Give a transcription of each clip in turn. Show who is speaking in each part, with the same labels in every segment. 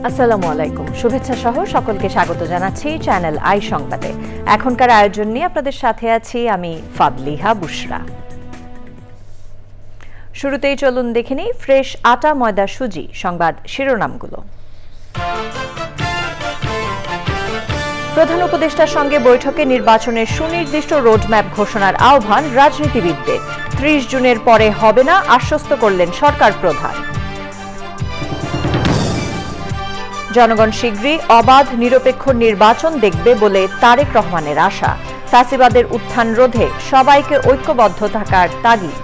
Speaker 1: আসসালামু আলাইকুম, শুভেচ্ছা সহ সকলকে স্বাগত জানাচ্ছি চ্যানেল আই সংবাদে। এখনকার আয়োজন নিয়ে আপনাদের সাথে আছি আমি ফাদলিহা বুশরা। শুরুতেই চলুন দেখে নিই ফ্রেশ আটা ময়দা সুজি সংবাদ শিরোনামগুলো। প্রধান উপদেষ্টার সঙ্গে বৈঠকে নির্বাচনের সুনির্দিষ্ট রোডম্যাপ ঘোষণার আহ্বান রাজনীতিবিদদের। ৩০ জুনের পরে হবে না আশ্বস্ত করলেন সরকার প্রধান। জনগণ শীঘ্রই অবাধ নিরপেক্ষ নির্বাচন দেখবে বলে তারেক রহমানের আশা। ফ্যাসিবাদের উত্থান রোধে সবাইকে ঐক্যবদ্ধ থাকার তাগিদ।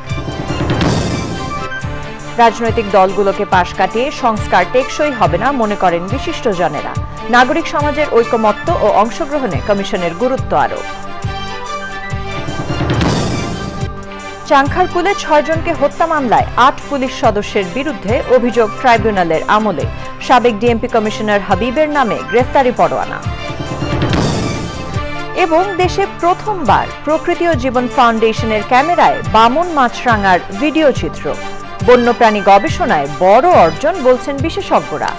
Speaker 1: রাজনৈতিক দলগুলোকে পাশ কাটিয়ে সংস্কার টেকসই হবে না মনে করেন বিশিষ্টজনেরা। নাগরিক সমাজের ঐকমত্য ও অংশগ্রহণে কমিশনের গুরুত্ব আরোপ। চাংখারপুলে ৬ জনকে হত্যা মামলায় ৮ পুলিশ সদস্যের বিরুদ্ধে অভিযোগ ট্রাইব্যুনালের আমলে। সাবেক ডিএমপি কমিশনার হাবিবের নামে গ্রেফতারি পরোয়ানা। এবং দেশে প্রথমবার প্রকৃতি ও জীবন ফাউন্ডেশনের ক্যামেরায় বামন মাছরাঙার ভিডিও চিত্র। বন্যপ্রাণী গবেষণায় বড় অর্জন বলছেন বিশেষজ্ঞরা।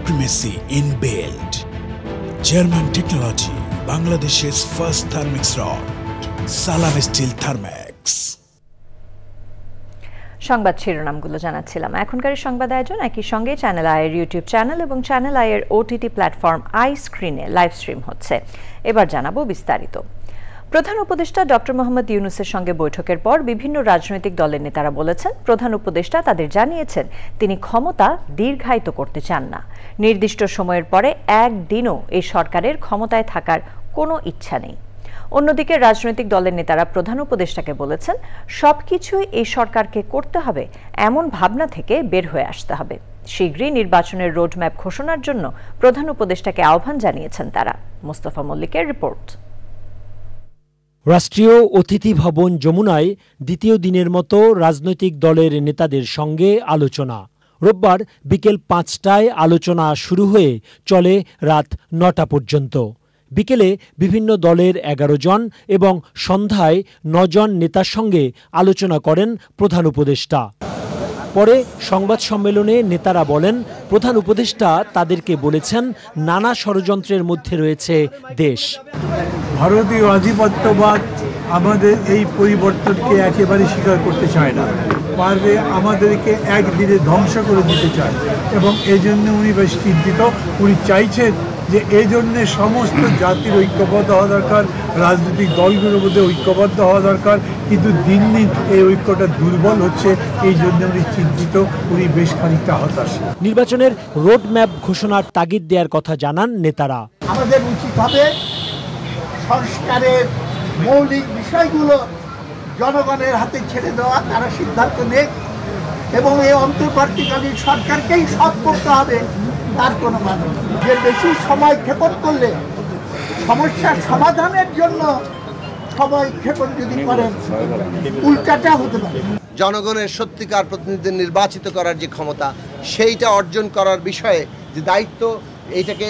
Speaker 2: Primacy inbuilt. German technology, Bangladesh's first thermix rod, Salam Steel Thermax.
Speaker 1: সংবাদ শিরোনামগুলো জানাচ্ছিলাম। এখনকার সংবাদ আয়োজন একই সঙ্গে চ্যানেল আইয়ের ইউটিউব চ্যানেল এবং চ্যানেল আইয়ের ওটিটি প্ল্যাটফর্ম আই স্ক্রিনে লাইভ স্ট্রিম হচ্ছে। এবার জানাবো বিস্তারিত। প্রধান উপদেষ্টা ডক্টর মোহাম্মদ ইউনূসের সঙ্গে বৈঠকের পর বিভিন্ন রাজনৈতিক দলের নেতারা বলেছেন, প্রধান উপদেষ্টা তাদের জানিয়েছেন তিনি ক্ষমতা দীর্ঘায়িত করতে চান না। নির্দিষ্ট সময়ের পরে একদিনও এই সরকারের ক্ষমতায় থাকার কোনো ইচ্ছা নেই। অন্যদিকে রাজনৈতিক দলের নেতারা প্রধান উপদেষ্টাকে বলেছেন, সবকিছুই এই সরকারকে করতে হবে এমন ভাবনা থেকে বের হয়ে আসতে হবে। শীঘ্রই নির্বাচনের রোডম্যাপ ঘোষণার জন্য প্রধান উপদেষ্টাকে আহ্বান জানিয়েছেন তারা। মোস্তফা মল্লিকের রিপোর্ট।
Speaker 3: রাষ্ট্রীয় অতিথি ভবন যমুনায় দ্বিতীয় দিনের মতো রাজনৈতিক দলের নেতাদের সঙ্গে আলোচনা। রোববার বিকেল ৫টায় আলোচনা শুরু হয়ে চলে রাত ৯টা পর্যন্ত। বিকেলে বিভিন্ন দলের ১১ জন এবং সন্ধ্যায় ৯ জন নেতার সঙ্গে আলোচনা করেন প্রধান উপদেষ্টা। পরে সংবাদ সম্মেলনে নেতারা বলেন, প্রধান উপদেষ্টা তাদেরকে বলেছেন নানা ষড়যন্ত্রের মধ্যে রয়েছে দেশ।
Speaker 4: ভারতীয় আধিপত্যবাদ আমাদের এই পরিবর্তনকে একেবারে স্বীকার করতে চায় না, পারবে আমাদেরকে একদিনে ধ্বংস করে দিতে চায় এবং এই জন্য উনি বেশ চিন্তিত। উনি চাইছেন যে এই জন্যে সমস্ত জাতির ঐক্যবদ্ধ হওয়া দরকার, রাজনৈতিক দলগুলোর মধ্যে ঐক্যবদ্ধ হওয়া দরকার, কিন্তু দিন দিন এই ঐক্যটা দুর্বল হচ্ছে, এই জন্য উনি চিন্তিত, উনি বেশ খানিকটা হতাশ।
Speaker 3: নির্বাচনের রোডম্যাপ ঘোষণার তাগিদ দেওয়ার কথা জানান নেতারা।
Speaker 5: আমাদের উচিত হবে সংস্কারের মৌলিক বিষয়গুলো জনগণের হাতে ছেড়ে দেওয়া, তারা সিদ্ধান্ত নেই এবং এই অন্তর্বর্তীকালীন সরকারকেই সব করতে হবে, তার কোনো মানে নেই। যে বেশি সময় ক্ষেপণ করলে সমস্যার সমাধানের জন্য সময় ক্ষেপণ যদি করেন উল্টাটা হতে পারে।
Speaker 6: জনগণের সত্যিকার প্রতিনিধিদের নির্বাচিত করার যে ক্ষমতা, সেইটা অর্জন করার বিষয়ে যে দায়িত্ব, এইটাকে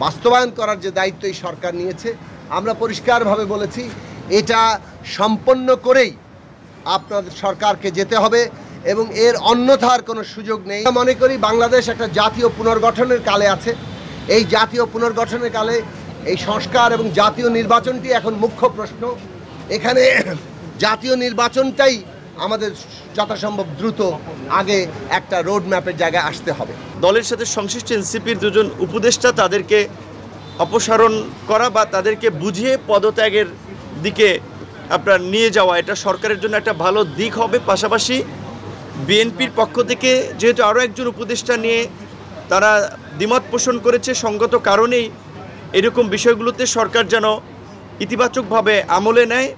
Speaker 6: বাস্তবায়ন করার যে দায়িত্ব এই সরকার নিয়েছে, আমরা পরিষ্কারভাবে বলেছি এটা সম্পন্ন করেই আপনাদের সরকারকে যেতে হবে এবং এর অন্যথার কোনো সুযোগ নেই। মনে করি বাংলাদেশ একটা জাতীয় পুনর্গঠনের কালে আছে। এই জাতীয় পুনর্গঠনের কালে এই সংস্কার এবং জাতীয় নির্বাচনটি এখন মুখ্য প্রশ্ন। এখানে জাতীয় নির্বাচনটাই আমাদের যথাসম্ভব দ্রুত আগে একটা রোড ম্যাপের জায়গায় আসতে হবে।
Speaker 7: দলের সাথে সংশ্লিষ্ট এনসিপির দুজন উপদেষ্টা তাদেরকে অপসারণ করা বা তাদেরকে বুঝিয়ে পদত্যাগের দিকে আপনার নিয়ে যাওয়া, এটা সরকারের জন্য একটা ভালো দিক হবে। পাশাপাশি বিএনপির পক্ষ থেকে যেহেতু আরও একজন উপদেষ্টা নিয়ে তারা দ্বিমত পোষণ করেছে, সঙ্গত কারণেই এরকম বিষয়গুলোতে সরকার যেন ইতিবাচকভাবে আমলে নেয়।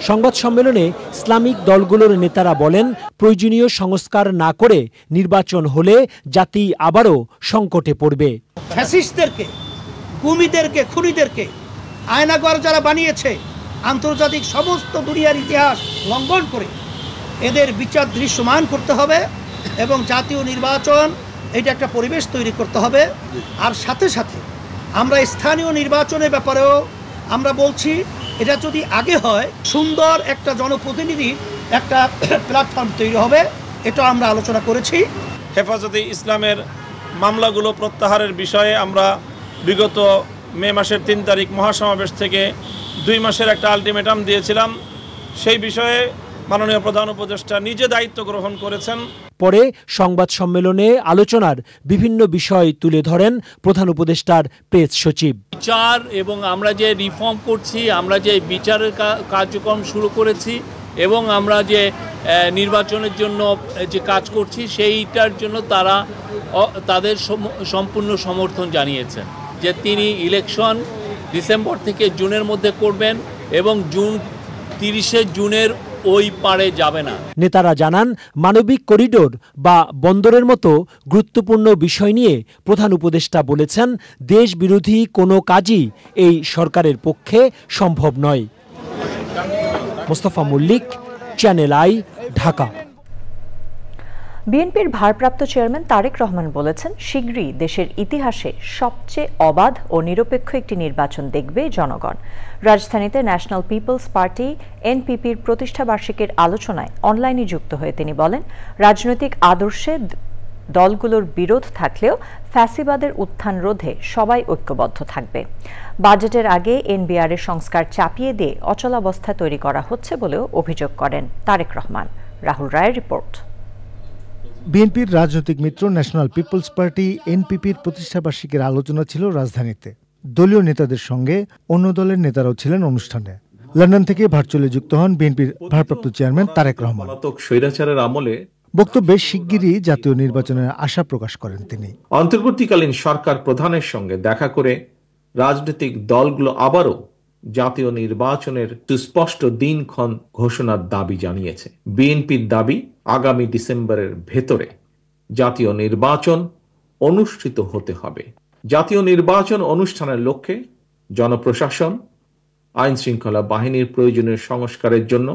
Speaker 3: সংবাদ সম্মেলনে ইসলামিক দলগুলোর নেতারা বলেন, প্রয়োজনীয় সংস্কার না করে নির্বাচন হলে জাতি আবারও সংকটে পড়বে।
Speaker 5: ফ্যাসিস্টদেরকে, কুমিদেরকে, খুনিদেরকে আয়নাঘর যারা বানিয়েছে, আন্তর্জাতিক সমস্ত দুনিয়ার ইতিহাস লঙ্ঘন করে এদের বিচার দৃশ্যমান করতে হবে এবং জাতীয় নির্বাচন এটা একটা পরিবেশ তৈরি করতে হবে। আর সাথে সাথে আমরা স্থানীয় নির্বাচনের ব্যাপারেও আমরা বলছি, এটা যদি আগে হয় সুন্দর একটা জনপ্রতিনিধি
Speaker 8: একটা প্ল্যাটফর্ম তৈরি হবে, এটা আমরা আলোচনা করেছি।
Speaker 9: হেফাজতে ইসলামের মামলাগুলো প্রত্যাহারের বিষয়ে আমরা বিগত মে মাসের 3 তারিখ মহাসমাবেশ থেকে 2 মাসের একটা আলটিমেটাম দিয়েছিলাম। সেই বিষয়ে মাননীয় প্রধান উপদেষ্টা নিজে দায়িত্ব গ্রহণ করেছেন।
Speaker 3: পরে সংবাদ সম্মেলনে আলোচনার বিভিন্ন বিষয় তুলে ধরেন প্রধান উপদেষ্টার প্রেস সচিব।
Speaker 10: বিচার এবং আমরা যে রিফর্ম করছি, আমরা যে বিচারের কার্যক্রম শুরু করেছি এবং আমরা যে নির্বাচনের জন্য যে কাজ করছি সেইটার জন্য তারা তাদের সম্পূর্ণ সমর্থন জানিয়েছেন যে তিনি ইলেকশন ডিসেম্বর থেকে জুনের মধ্যে করবেন এবং 30 জুনের ওই পারে যাবে না।
Speaker 3: নেতারা জানান মানবিক করিডোর বা বন্দরের মতো গুরুত্বপূর্ণ বিষয় নিয়ে প্রধান উপদেষ্টা বলেছেন দেশ বিরোধী কোনো কাজই এই সরকারের পক্ষে সম্ভব নয়। Mostafa Mallik, channel I, Dhaka.
Speaker 1: বিএনপির ভারপ্রাপ্ত চেয়ারম্যান তারেক রহমান বলেছেন শীঘ্রই দেশের ইতিহাসে সবচেয়ে অবাধ ও নিরপেক্ষ একটি নির্বাচন দেখবে জনগণ। রাজধানীতে ন্যাশনাল পিপলস পার্টি এনপিপির প্রতিষ্ঠাবার্ষিকীর আলোচনায় অনলাইনে যুক্ত হয়ে তিনি বলেন রাজনৈতিক আদর্শে দলগুলোর বিরোধ থাকলেও ফ্যাসিবাদের উত্থান রোধে সবাই ঐক্যবদ্ধ থাকবে। বাজেটের আগে এনবিআরের সংস্কার চাপিয়ে দিয়ে অচলাবস্থা তৈরি করা হচ্ছে বলেও অভিযোগ করেন তারেক রহমান। রাহুল রায়ের রিপোর্ট।
Speaker 11: বিএনপির রাজনৈতিক মিত্র ন্যাশনাল পিপলস পার্টি এনপিপির প্রতিষ্ঠাবার্ষিকীর আলোচনা ছিল রাজধানীতে। দলীয় নেতাদের সঙ্গে অন্য দলের নেতারাও ছিলেন অনুষ্ঠানে। লন্ডন থেকে ভার্চুয়ালি যুক্ত হন বিএনপির ভারপ্রাপ্ত চেয়ারম্যান তারেক রহমান।
Speaker 12: স্বৈরাচারের আমলে
Speaker 11: বক্তব্যে শিগগিরই জাতীয় নির্বাচনের আশা প্রকাশ করেন তিনি।
Speaker 12: অন্তর্বর্তীকালীন সরকার প্রধানের সঙ্গে দেখা করে রাজনৈতিক দলগুলো আবারও জাতীয় নির্বাচনের সুস্পষ্ট দিনক্ষণ ঘোষণার দাবি জানিয়েছে। বিএনপির দাবি আগামী ডিসেম্বরের ভেতরে জাতীয় নির্বাচন অনুষ্ঠিত হতে হবে। জাতীয় নির্বাচন অনুষ্ঠানের লক্ষ্যে জনপ্রশাসন, আইন শৃঙ্খলা বাহিনীর প্রয়োজনীয় সংস্কারের জন্য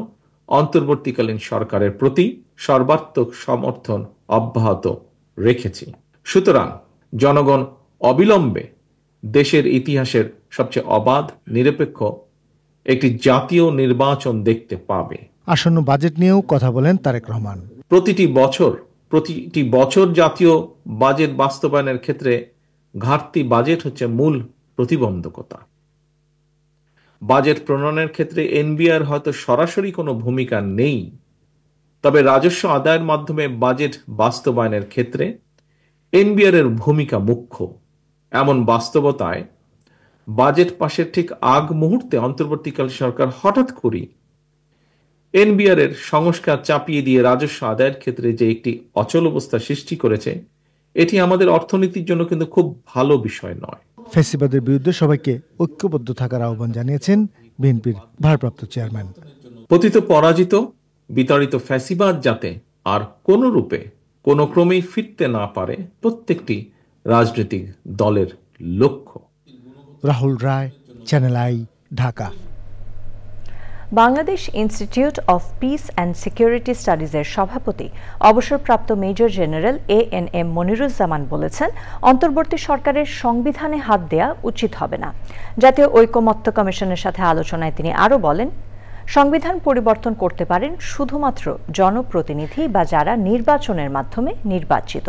Speaker 12: অন্তর্বর্তীকালীন সরকারের প্রতি সর্বাত্মক সমর্থন অব্যাহত রেখেছি। সুতরাং জনগণ অবিলম্বে দেশের ইতিহাসের সবচেয়ে অবাধ, নিরপেক্ষ একটি জাতীয় নির্বাচন দেখতে পাবে।
Speaker 11: আসন্ন বাজেট নিয়েও কথা বলেন তারেক রহমান।
Speaker 12: প্রতিটি বছর জাতীয় বাজেট বাস্তবায়নের ক্ষেত্রে ঘাটতি বাজেট হচ্ছে মূল প্রতিবন্ধকতা। বাজেট প্রণয়নের ক্ষেত্রে এনবিআর হয়তো সরাসরি কোনো ভূমিকা নেই, তবে রাজস্ব আদায়ের মাধ্যমে বাজেট বাস্তবায়নের ক্ষেত্রে এনবিআর এর ভূমিকা মুখ্য। এমন বাস্তবতায় বাজেট পাশের ঠিক আগ মুহূর্তে অন্তর্বর্তীকালীন সরকার হঠাৎ করেই এনবিআর এর সংস্কার চাপিয়ে দিয়ে রাজস্ব আদায়ের ক্ষেত্রে যে একটি অচল অবস্থা সৃষ্টি করেছে, এটি আমাদের অর্থনীতির জন্য কিন্তু খুব ভালো বিষয় নয়।
Speaker 11: ফ্যাসিবাদের বিরুদ্ধে সবাইকে ঐক্যবদ্ধ থাকার আহ্বান জানিয়েছেন বিএনপির ভারপ্রাপ্ত চেয়ারম্যান।
Speaker 12: পতিত পরাজিত বিতাড়িত ফ্যাসিবাদ যাতে আর কোনো রূপে কোনো ক্রমেই ফিরতে না পারে, প্রত্যেকটি রাজনৈতিক দলের লক্ষ্য।
Speaker 11: Rahul Roy, channel I, Dhaka.
Speaker 1: Bangladesh institute of peace and security স্টাডিজের সভাপতি অবসরপ্রাপ্ত মেজর জেনারেল ANM মনিরুজ্জামান বলেছেন অন্তর্বর্তী সরকারের সংবিধানে হাত দেয়া উচিত হবে না। জাতীয় ঐকমত্য কমিশনের সাথে আলোচনায় তিনি আরও বলেন সংবিধান পরিবর্তন করতে পারেন শুধুমাত্র জনপ্রতিনিধি বা যারা নির্বাচনের মাধ্যমে নির্বাচিত।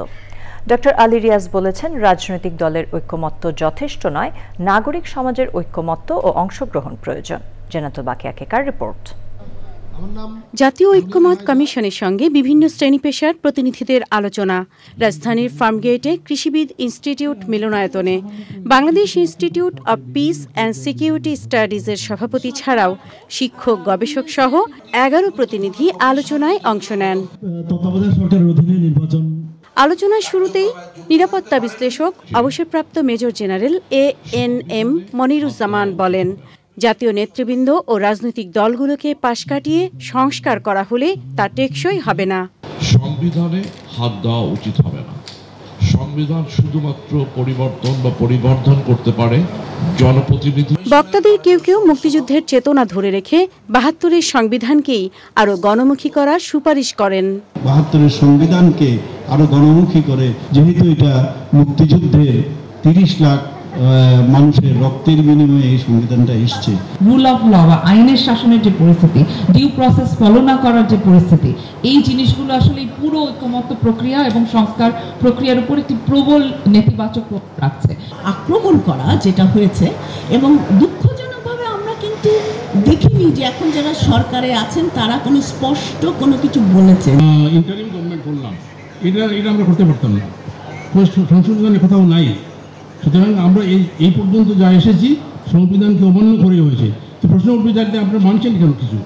Speaker 1: ডক্টর আলী রিয়াজ বলেছেন রাজনৈতিক দলের ঐকমত্য যথেষ্ট নয়, নাগরিক সমাজের ঐকমত্য ও অংশগ্রহণ প্রয়োজন। জান্নাতুল বাকিয়া কেকার রিপোর্ট।
Speaker 13: জাতীয় ঐক্যমত কমিশনের সঙ্গে বিভিন্ন শ্রেণী পেশার প্রতিনিধিদের আলোচনা রাজধানীর ফার্মগেটে কৃষিবিদ ইনস্টিটিউট মিলনায়তনে। Bangladesh institute of peace and security স্টাডিজের সভাপতি ছাড়াও শিক্ষক, গবেষক সহ 11 প্রতিনিধি আলোচনায় অংশ নেন। আলোচনার শুরুতেই নিরাপত্তা বিশ্লেষক অবসরপ্রাপ্ত মেজর জেনারেল ANM মনিরুজ্জামান বলেন জাতীয় নেতৃবৃন্দ ও রাজনৈতিক দলগুলোকে পাশ কাটিয়ে সংস্কার করা হলে তা টেকসই হবে না।
Speaker 14: সংবিধানে হাত দেওয়া উচিত হবে না। সংবিধান শুধুমাত্র পরিবর্ধন করতে পারে জনপ্রতিনিধি।
Speaker 13: বক্তাদের কেউ কেউ মুক্তিযুদ্ধের চেতনা ধরে রেখে 72-এর সংবিধানকেই আরো গণমুখী করার সুপারিশ করেন।
Speaker 15: 72-এর সংবিধানকে আরো গণমুখী করে, যেহেতু এটা মুক্তিযুদ্ধে 30 লাখ মানুষের রক্তের বিনিময়ে এই সংবিধানটা এসছে।
Speaker 16: রুল অফ ল বা আইনের শাসনের যে পরিস্থিতি, ডিউ প্রসেস ফলো না করার যে পরিস্থিতি, এই জিনিসগুলো আসলে পুরো ঐকমত্য প্রক্রিয়া এবং সংস্কার প্রক্রিয়ার উপর একটি প্রবল নেতিবাচক প্রভাব রাখছে।
Speaker 17: আক্রমণ করা যেটা হয়েছে, এবং দুঃখজনকভাবে আমরা কিন্তু দেখিনি যে এখন যারা সরকারে আছেন তারা কোনো স্পষ্ট কোনো কিছু বলেছেন।
Speaker 14: ইন্টারিম গভর্নমেন্ট করলাম, এটা আমরা করতে পারতাম না, সংশোধনের কোথাও নাই। সুতরাং আমরা এই পর্যন্ত যা এসেছি সংবিধানকে অমান্য করে হয়েছে। তো প্রশ্ন উঠবে যাতে আপনারা মানছেন কেন? কিছু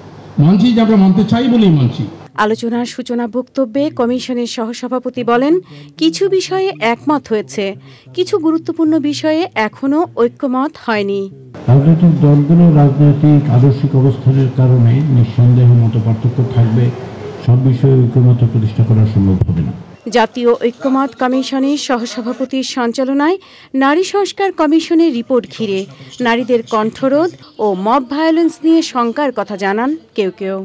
Speaker 14: মানছি যে আমরা মানতে চাই বলেই মানছি।
Speaker 13: আলোচনার সূচনা বক্তব্যে কমিশনের সহসভাপতি বলেন, কিছু বিষয়ে একমত হয়েছে, কিছু গুরুত্বপূর্ণ বিষয়ে এখনো ঐক্যমত হয়নি।
Speaker 18: রাজনৈতিক দলগুলো রাজনৈতিক আদর্শিক অবস্থানের কারণে নিঃসন্দেহে মতপার্থক্য থাকবে, সব বিষয়ে ঐক্যমত প্রতিষ্ঠা করা সম্ভব হবে না।
Speaker 13: জাতীয় ঐক্যমত কমিশনের সহসভাপতির সঞ্চালনায় নারী সংস্কার কমিশনের রিপোর্ট ঘিরে নারীদের কণ্ঠরোধ ও মব ভায়োলেন্স নিয়ে শঙ্কার কথা জানান কেউ কেউ।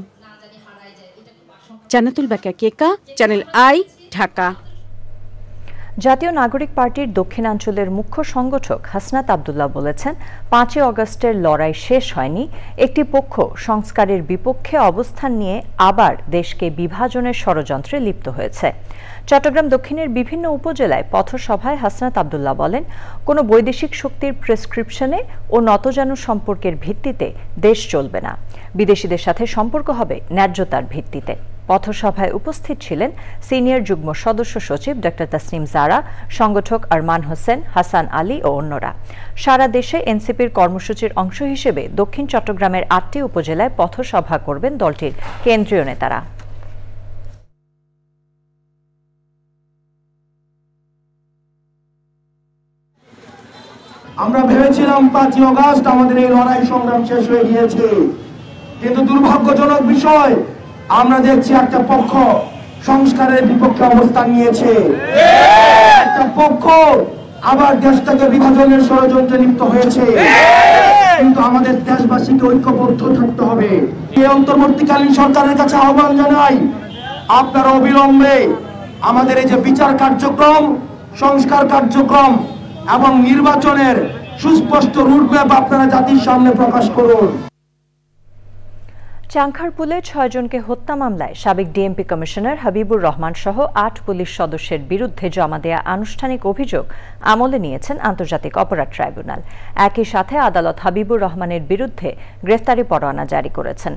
Speaker 13: জান্নাতুল বাকা কেকা, চ্যানেল আই, ঢাকা।
Speaker 1: জাতীয় নাগরিক পার্টির দক্ষিণাঞ্চলের মুখ্য সংগঠক হাসনাত আব্দুল্লাহ বলেছেন, 5ই আগস্টের লড়াই শেষ হয়নি, একটি পক্ষ সংস্কারের বিপক্ষে অবস্থান নিয়ে আবার দেশকে বিভাজনের ষড়যন্ত্রে লিপ্ত হয়েছে। চট্টগ্রাম দক্ষিণের বিভিন্ন উপজেলায় পথসভায় হাসনাত আব্দুল্লাহ বলেন, কোনো বৈদেশিক শক্তির প্রেসক্রিপশনে ও নতজানু সম্পর্কের ভিত্তিতে দেশ চলবে না, বিদেশিদের সাথে সম্পর্ক হবে ন্যায্যতার ভিত্তিতে। পথসভায় উপস্থিত ছিলেন সিনিয়র যুগ্ম সদস্য সচিব ডক্টর তাসনিম জারা, সংগঠক আরমান হোসেন, হাসান আলী ও অন্যরা। সারা দেশে এনসিপির কর্মসূচির অংশ হিসেবে দক্ষিণ চট্টগ্রামের 8টি উপজেলায় পথসভা করবেন দলটির কেন্দ্রীয় নেতারা।
Speaker 19: আমরা ভেবেছিলাম 5ই আগস্ট আমাদের এই লড়াই সংগ্রাম শেষ হয়ে গিয়েছে, কিন্তু দুর্ভাগ্যজনক বিষয়, আমরা দেখছি একটা পক্ষ সংস্কারের বিপক্ষে অবস্থান নিয়েছে, একটা পক্ষ আবার দেশটাকে বিভাজনের ষড়যন্ত্রে লিপ্ত হয়েছে। কিন্তু আমাদের দেশবাসীকে ঐক্যবদ্ধ থাকতে হবে। এই অন্তর্বর্তীকালীন সরকারের কাছে আহ্বান জানাই, আপনারা অবিলম্বে আমাদের এই যে বিচার কার্যক্রম, সংস্কার কার্যক্রম এবং নির্বাচনের সুস্পষ্ট রুটম্যাপ আপনারা জাতির সামনে প্রকাশ করুন।
Speaker 1: চাংখারপুলে 6 জনকে হত্যা মামলায় সাবেক ডিএমপি কমিশনার হাবিবুর রহমান সহ 8 পুলিশ সদস্যের বিরুদ্ধে জমা দেয়া আনুষ্ঠানিক অভিযোগ আমলে নিয়েছেন আন্তর্জাতিক অপরাধ ট্রাইব্যুনাল। একই সাথে আদালত হাবিবুর রহমানের বিরুদ্ধে গ্রেফতারি পরোয়ানা জারি করেছেন।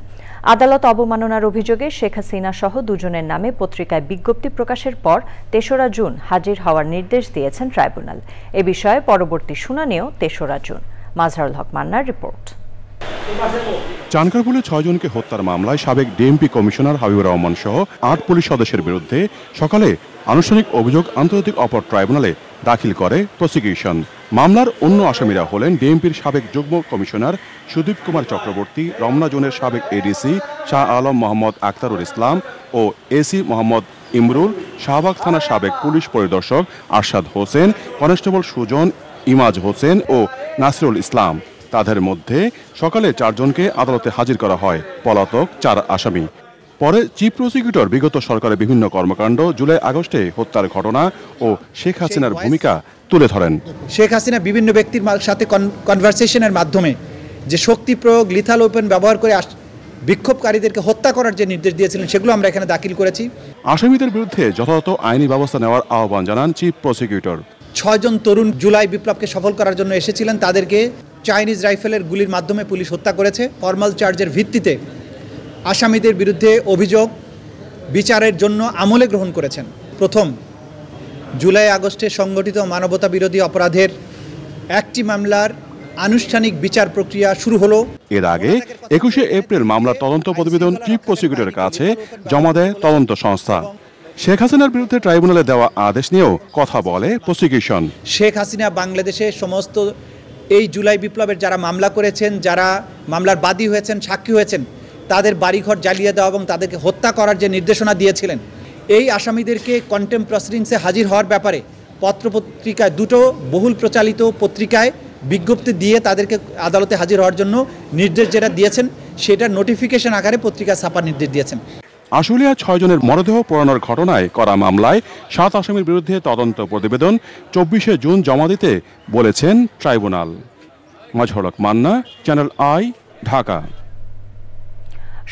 Speaker 1: আদালত অবমাননার অভিযোগে শেখ হাসিনা সহ 2 জনের নামে পত্রিকায় বিজ্ঞপ্তি প্রকাশের পর 3রা জুন হাজির হওয়ার নির্দেশ দিয়েছেন ট্রাইব্যুনাল। এ বিষয়ে পরবর্তী শুনানিও 3রা জুন। মাজহারুল হক মান্নার রিপোর্ট।
Speaker 20: চানখারপুলে 6 জনকে হত্যার মামলায় সাবেক ডিএমপি কমিশনার হাবিবুর রহমান সহ 8 পুলিশ সদস্যের বিরুদ্ধে সকালে আনুষ্ঠানিক অভিযোগ আন্তর্জাতিক অপরাধ ট্রাইব্যুনালে দাখিল করে প্রসিকিউশন। মামলার অন্য আসামিরা হলেন ডিএমপির সাবেক যুগ্ম কমিশনার সুদীপ কুমার চক্রবর্তী, রমনা জোনের সাবেক এডিসি শাহ আলম মোহাম্মদ আখতারুল ইসলাম ও এসি মোহাম্মদ ইমরুল, শাহবাগ থানার সাবেক পুলিশ পরিদর্শক আরশাদ হোসেন, কনস্টেবল সুজন, ইমাজ হোসেন ও নাসিরুল ইসলাম। তাদের মধ্যে সকালে 4 জনকে আদালতে হাজির করা হয়, পলাতক 4 আসামি। পরে চিফ প্রসিকিউটর বিগত সরকারের বিভিন্ন কর্মকাণ্ড, জুলাই আগস্টে হত্যার ঘটনা ও শেখ হাসিনার ভূমিকা তুলে ধরেন।
Speaker 21: শেখ হাসিনা বিভিন্ন ব্যক্তির সাথে কনভারসেশনের মাধ্যমে যে শক্তি প্রয়োগ, লিথাল ওয়েপন ব্যবহার করে বিক্ষোভকারীদেরকে হত্যা করার যে নির্দেশ দিয়েছিলেন, সেগুলো আমরা এখানে দাখিল করেছি।
Speaker 20: আসামিদের বিরুদ্ধে যথাযথ আইনি ব্যবস্থা নেওয়ার আহ্বান জানান চিফ প্রসিকিউটর।
Speaker 21: 6 জন তরুণ জুলাই বিপ্লবকে সফল করার জন্য এসেছিলেন, তাদেরকে চাইনিজ রাইফেলের গুলির মাধ্যমে পুলিশ হত্যা করেছে। ফরমাল চার্জের ভিত্তিতে আসামিদের বিরুদ্ধে অভিযোগ বিচারের জন্য আমলে গ্রহণ করেছেন। প্রথম, জুলাই আগস্টে সংগঠিত মানবতা বিরোধী অপরাধের একটি মামলার আনুষ্ঠানিক বিচার প্রক্রিয়া শুরু হলো।
Speaker 20: এর আগে 21শে এপ্রিল মামলার তদন্ত প্রতিবেদন চিফ প্রসিকিউটরের কাছে জমা দেয় তদন্ত সংস্থা। শেখ হাসিনার বিরুদ্ধে ট্রাইব্যুনালে দেওয়া আদেশ নিয়েও কথা বলে প্রসিকিউশন।
Speaker 21: শেখ হাসিনা বাংলাদেশের সমস্ত এই জুলাই বিপ্লবের যারা মামলা করেছেন, যারা মামলার বাদী হয়েছেন, সাক্ষী হয়েছেন, তাদের বাড়িঘর জ্বালিয়ে দেওয়া এবং তাদেরকে হত্যা করার যে নির্দেশনা দিয়েছিলেন, এই আসামিদেরকে কন্টেম্প প্রসিডিংসে হাজির হওয়ার ব্যাপারে পত্রপত্রিকায়, 2টো বহুল প্রচালিত পত্রিকায় বিজ্ঞপ্তি দিয়ে তাদেরকে আদালতে হাজির হওয়ার জন্য নির্দেশ যেটা দিয়েছেন, সেটা নোটিফিকেশন আকারে পত্রিকা ছাপার নির্দেশ দিয়েছেন।
Speaker 20: আশুলিয়া 6 জনের মরদেহ পোড়ানোর ঘটনায় করা মামলায় 7 আসামির বিরুদ্ধে তদন্ত প্রতিবেদন 24শে জুন জমা দিতে বলেছেন ট্রাইব্যুনাল। মাজহরক মান্না, চ্যানেল আই, ঢাকা।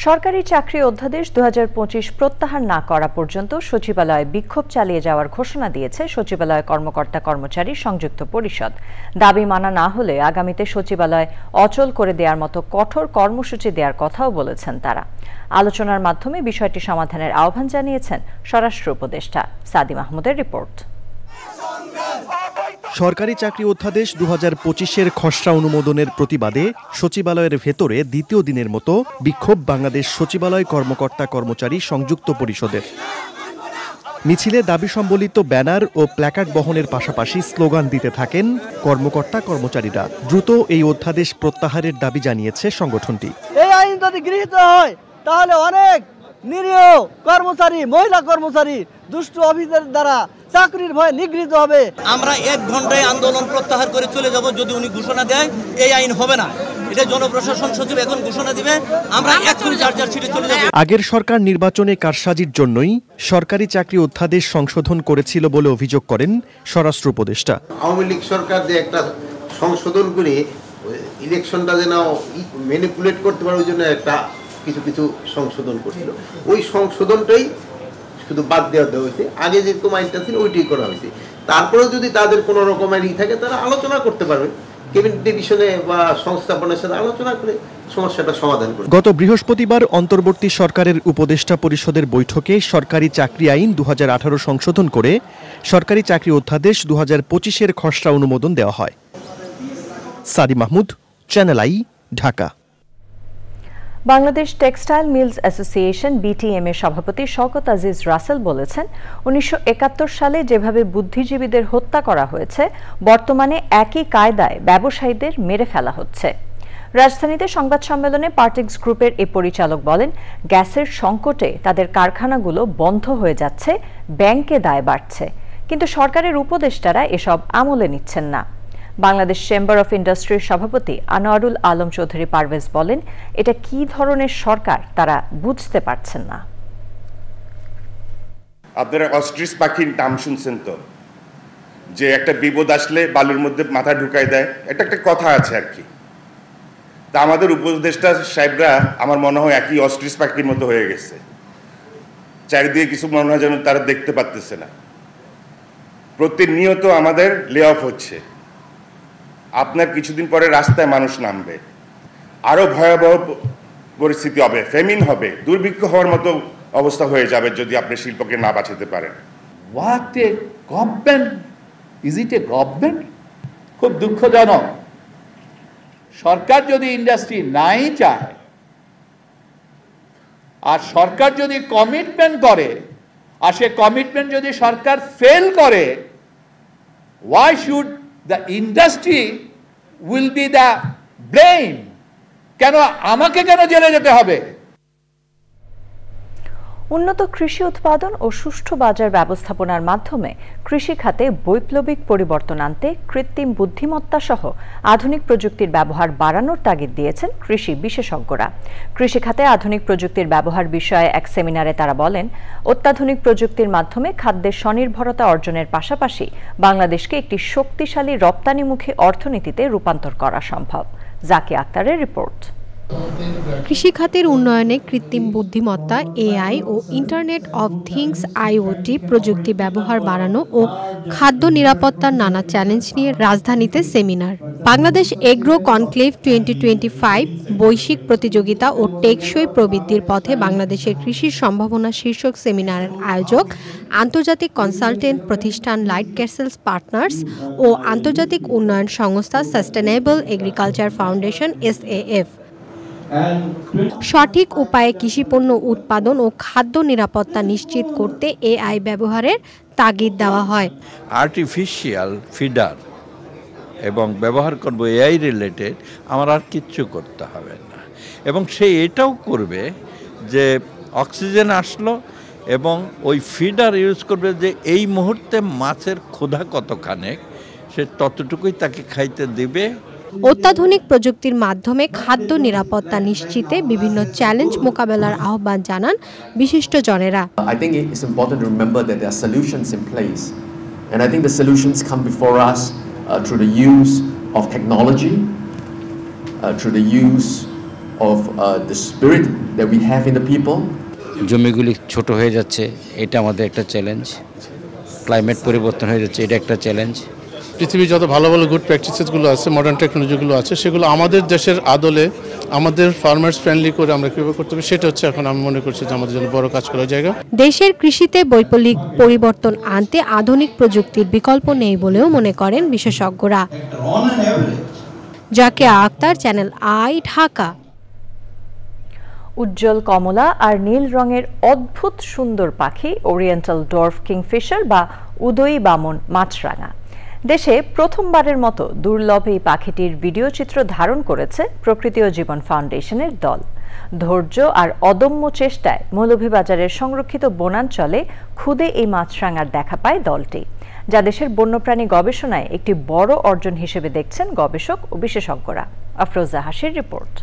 Speaker 1: সরকারি চাকরি অধ্যাদেশ 2025 প্রত্যাহার না করা পর্যন্ত সচিবালয়ে বিক্ষোভ চালিয়ে যাওয়ার ঘোষণা দিয়েছে সচিবালয় কর্মকর্তা কর্মচারী সংযুক্ত পরিষদ। দাবি মানা না হলে আগামীতে সচিবালয় অচল করে দেওয়ার মতো কঠোর কর্মসূচি দেওয়ার কথাও বলেছেন তারা। আলোচনার মাধ্যমে বিষয়টি সমাধানের আহ্বান জানিয়েছেন স্বরাষ্ট্র উপদেষ্টা। সাদি মাহমুদের রিপোর্ট।
Speaker 2: সরকারি চাকরি অধ্যাদেশ 2025-এর খসড়া অনুমোদনের প্রতিবাদে সচিবালয়ের ভেতরে দ্বিতীয় দিনের মতো বিক্ষোভ বাংলাদেশ সচিবালয় কর্মকর্তা কর্মচারী সংযুক্ত পরিষদের। মিছিলে দাবি সম্বলিত ব্যানার ও প্ল্যাকার্ড বহনের পাশাপাশি স্লোগান দিতে থাকেন কর্মকর্তা কর্মচারীরা। দ্রুত এই অধ্যাদেশ প্রত্যাহারের দাবি জানিয়েছে সংগঠনটি।
Speaker 22: এই আইন যদি গৃহীত হয় তাহলে অনেক নিরীহ কর্মচারী, মহিলা কর্মচারী দুষ্ট অফিসের দ্বারা চাকরির ভয়ে নিগৃহীত হবে।
Speaker 23: আমরা 1 ঘন্টায় আন্দোলন প্রত্যাহার করে চলে যাব যদি উনি ঘোষণা দেয় এই আইন হবে না। এটা জনপ্রশাসন সচিব এখন ঘোষণা দিবে, আমরা এখন চার্জার সিটে চলে যাব।
Speaker 2: আগের সরকার নির্বাচনে কারসাজির জন্যই সরকারি চাকরি অধ্যাদেশ সংশোধন করেছিল বলে অভিযোগ করেন স্বরাষ্ট্র উপদেষ্টা।
Speaker 24: আওয়ামী লীগ সরকার যে একটা সংশোধন করে ইলেকশনটা যেন ম্যানিপুলেট করতে পারে ওই জন্য একটা কিছু সংশোধন করছিল। ওই সংশোধনটাই শুধু বাদ দেওয়া হয়েছে, আগে যেরকম আইনটা ছিল ওইটাই করা হয়েছে। তারপরেও যদি তাদের কোনো রকমের থাকে তারা আলোচনা করতে পারবে, ক্যাবিনেট ডিভিশনে বা সংস্থাপনের সাথে আলোচনা করে সমস্যাটা সমাধান করবে।
Speaker 2: গত বৃহস্পতিবার অন্তর্বর্তী সরকারের উপদেষ্টা পরিষদের বৈঠকে সরকারি চাকরি আইন 2018 সংশোধন করে সরকারি চাকরি অধ্যাদেশ 2025-এর খসড়া অনুমোদন দেওয়া হয়। Sadi Mahmud, channel I, Dhaka.
Speaker 1: Bangladesh textile mills association BTM এর সভাপতি শওকত আজিজ রাসেল বলেছেন, 1971 সালে যেভাবে বুদ্ধিজীবীদের হত্যা করা হয়েছে বর্তমানে একই কায়দায় ব্যবসায়ীদের মেরে ফেলা হচ্ছে। রাজধানীতে সংবাদ সম্মেলনে পার্টিক্স গ্রুপের এই পরিচালক বলেন, গ্যাসের সংকটে তাদের কারখানাগুলো বন্ধ হয়ে যাচ্ছে, ব্যাংকে দায় বাড়ছে, কিন্তু সরকারের উপদেষ্টারা এসব আমলে নিচ্ছেন না। বাংলাদেশ চেম্বার অফ ইন্ডাস্ট্রির সভাপতি আনোয়ারুল আলম চৌধুরী পারভেজ বলেন, এটা কি ধরনের সরকার তারা বুঝতে পারছেন না।
Speaker 25: আপনারা অস্ট্রিচ পাখির নাম শুনছেন তো, যে একটা বিপদ আসলে বালুর মধ্যে মাথা ঢুকাই দেয়, এটা একটা কথা আছে আর কি। তা আমাদের উপদেষ্টা সাহেবরা আমার মনে হয় একই অস্ট্রিচ পাখির মতো হয়ে গেছে। চারিদিকে কিছু মনে হয় যেন তারা দেখতে পারতেছে না। প্রতিনিয়ত আমাদের লে অফ হচ্ছে। আপনার কিছুদিন পরে রাস্তায় মানুষ নামবে, আরো ভয়াবহ পরিস্থিতি হবে, ফেমিন হবে, দুর্ভিক্ষ হওয়ার মতো অবস্থা হয়ে যাবে যদি আপনি শিল্পকে না বাঁচাতে পারেন।
Speaker 26: What a government, is it a government? খুব দুঃখজনক। সরকার যদি ইন্ডাস্ট্রি নাই চায় আর সরকার যদি কমিটমেন্ট করে আর সে কমিটমেন্ট যদি সরকার ফেল করে, why should the industry will be the blame? কেন আমাকে কেন জেলে যেতে হবে?
Speaker 1: উন্নত কৃষি উৎপাদন ও সুষ্ঠু বাজার ব্যবস্থাপনার মাধ্যমে কৃষি খাতে বৈপ্লবিক পরিবর্তন আনতে কৃত্রিম বুদ্ধিমত্তা সহ আধুনিক প্রযুক্তির ব্যবহার বাড়ানোর তাগিদ দিয়েছেন কৃষি বিশেষজ্ঞরা। কৃষি খাতে আধুনিক প্রযুক্তির ব্যবহার বিষয়ে এক সেমিনারে তারা বলেন, অত্যাধুনিক প্রযুক্তির মাধ্যমে খাদ্যের স্বনির্ভরতা অর্জনের পাশাপাশি বাংলাদেশকে একটি শক্তিশালী রপ্তানিমুখী অর্থনীতিতে রূপান্তর করা সম্ভব। জাকি আক্তারের রিপোর্ট।
Speaker 27: কৃষি খাতের উন্নয়নে কৃত্রিম বুদ্ধিমত্তা, এআই ও ইন্টারনেট অব থিংস আইওটি প্রযুক্তি ব্যবহার বাড়ানো ও খাদ্য নিরাপত্তার নানা চ্যালেঞ্জ নিয়ে রাজধানীতে সেমিনার। বাংলাদেশ এগ্রো কনক্লেভ 2025 বৈশ্বিক প্রতিযোগিতা ও টেকসই প্রবৃদ্ধির পথে বাংলাদেশের কৃষির সম্ভাবনা শীর্ষক সেমিনারের আয়োজক আন্তর্জাতিক কনসালটেন্ট প্রতিষ্ঠান লাইট ক্যাসেলস পার্টনার্স ও আন্তর্জাতিক উন্নয়ন সংস্থা সাস্টেনেবল এগ্রিকালচার ফাউন্ডেশন SAF। সঠিক উপায়ে কৃষিপণ্য উৎপাদন ও খাদ্য নিরাপত্তা নিশ্চিত করতে এআই ব্যবহারের তাগিদ দেওয়া হয়।
Speaker 28: আর্টিফিশিয়াল ফিডার এবং ব্যবহার করব এআই রিলেটেড, আমার আর কিচ্ছু করতে হবে না। এবং সে এটাও করবে যে অক্সিজেন আসলো এবং ওই ফিডার ইউজ করবে যে এই মুহূর্তে মাছের ক্ষুধা কতখানে, সে ততটুকুই তাকে খাইতে দিবে
Speaker 27: অত্যাধুনিক প্রযুক্তির মাধ্যমে খাদ্য নিরাপত্তা নিশ্চিতে বিভিন্ন চ্যালেঞ্জ মোকাবেলার আহ্বান জানান বিশিষ্টজনেরা।
Speaker 3: I think it's important to remember that there are solutions in place, and I think the solutions come before us through the use of technology, through the use of the spirit that we have in the people.
Speaker 4: জমিগুলি ছোট হয়ে যাচ্ছে, এটা আমাদের একটা challenge. Climate পরিবর্তন হয়ে যাচ্ছে, এটা একটা চ্যালেঞ্জ।
Speaker 5: পৃথিবীর যত ভালো ভালো গুড প্র্যাকটিসেসগুলো আছে, মডার্ন টেকনোলজিগুলো আছে, সেগুলো আমাদের দেশের আদলে আমাদের ফার্মার্স ফ্রেন্ডলি করে আমরা কীভাবে করতে হবে, সেটা হচ্ছে এখন আমি মনে করছি যে আমাদের জন্য বড় কাজ করার জায়গা।
Speaker 27: দেশের কৃষিতে বৈপ্লবিক পরিবর্তন আনতে আধুনিক প্রযুক্তির বিকল্প নেই বলেও মনে করেন বিশেষজ্ঞরা। Zakia Akhtar, channel I, Dhaka.
Speaker 1: উজ্জ্বল কমলা আর নীল রঙের অদ্ভুত সুন্দর পাখি ওরিয়েন্টাল ডর্ফ কিংফিশার বা উদয়ী বামন মাছরাঙা। দেশে প্রথমবারের মতো দুর্লভ এই পাখিটির ভিডিও চিত্র ধারণ করেছে প্রকৃতি ও জীবন ফাউন্ডেশনের দল। ধৈর্য আর অদম্য চেষ্টায় মৌলভীবাজারের সংরক্ষিত বনাঞ্চলে খুদে এই মাছরাঙার দেখা পায় দলটি, যা দেশের বন্যপ্রাণী গবেষণায় একটি বড় অর্জন হিসেবে দেখছেন গবেষক ও বিশেষজ্ঞরা। আফরোজা হাসির রিপোর্ট।